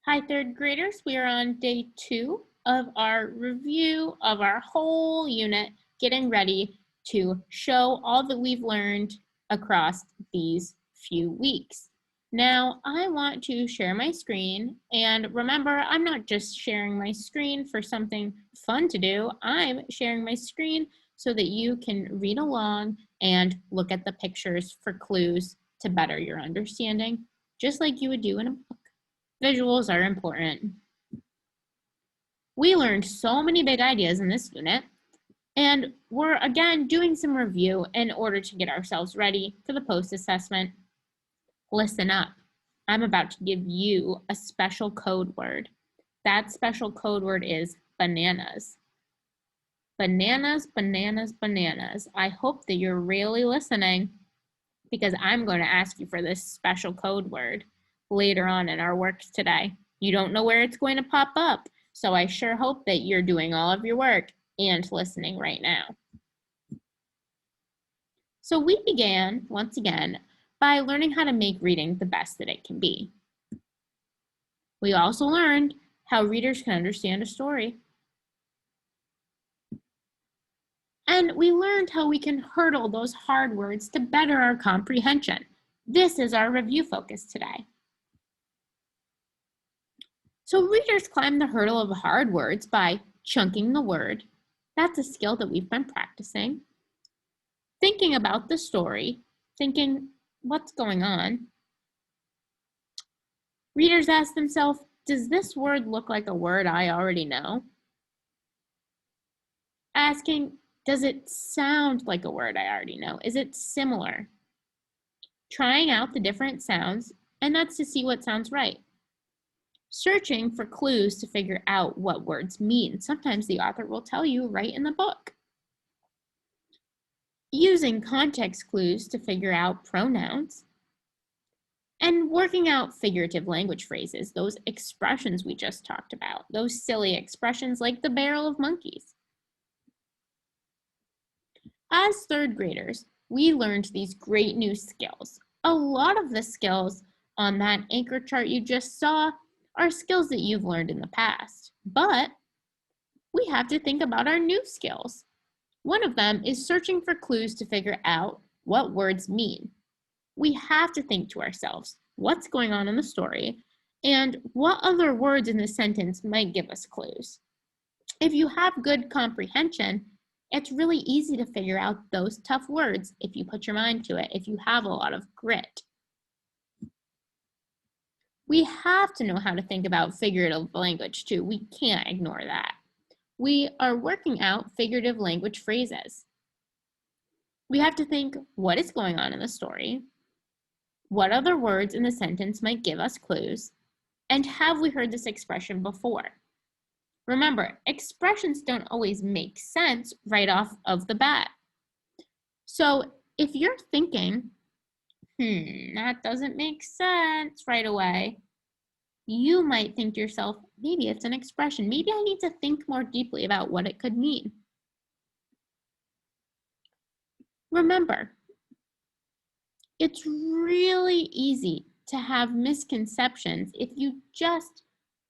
Hi, third graders. We are on day 2 of our review of our whole unit, getting ready to show all that we've learned across these few weeks. Now, I want to share my screen, and remember, I'm not just sharing my screen for something fun to do. I'm sharing my screen so that you can read along and look at the pictures for clues to better your understanding, just like you would do in a book. Visuals are important. We learned so many big ideas in this unit, and we're again doing some review in order to get ourselves ready for the post-assessment. Listen up. I'm about to give you a special code word. That special code word is bananas. Bananas, bananas, bananas. I hope that you're really listening because I'm going to ask you for this special code word later on in our works today. You don't know where it's going to pop up, so I sure hope that you're doing all of your work and listening right now. So we began, once again, by learning how to make reading the best that it can be. We also learned how readers can understand a story. And we learned how we can hurdle those hard words to better our comprehension. This is our review focus today. So readers climb the hurdle of hard words by chunking the word. That's a skill that we've been practicing. Thinking about the story, thinking what's going on. Readers ask themselves, does this word look like a word I already know? Asking, does it sound like a word I already know? Is it similar? Trying out the different sounds, and that's to see what sounds right. Searching for clues to figure out what words mean. Sometimes the author will tell you right in the book. Using context clues to figure out pronouns. And working out figurative language phrases, those expressions we just talked about, those silly expressions like the barrel of monkeys. As third graders, we learned these great new skills. A lot of the skills on that anchor chart you just saw are skills that you've learned in the past, but we have to think about our new skills. One of them is searching for clues to figure out what words mean. We have to think to ourselves, what's going on in the story, and what other words in the sentence might give us clues. If you have good comprehension, it's really easy to figure out those tough words if you put your mind to it, if you have a lot of grit. We have to know how to think about figurative language too. We can't ignore that. We are working out figurative language phrases. We have to think, what is going on in the story? What other words in the sentence might give us clues? And have we heard this expression before? Remember, expressions don't always make sense right off of the bat. So if you're thinking, that doesn't make sense right away, you might think to yourself, maybe it's an expression. Maybe I need to think more deeply about what it could mean. Remember, it's really easy to have misconceptions if you just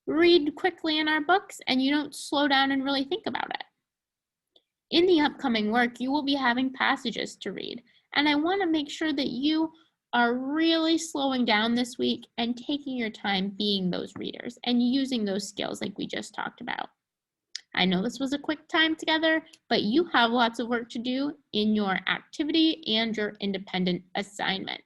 read quickly in our books and you don't slow down and really think about it. In the upcoming work, you will be having passages to read, and I want to make sure that you are really slowing down this week and taking your time being those readers and using those skills like we just talked about. I know this was a quick time together, but you have lots of work to do in your activity and your independent assignment.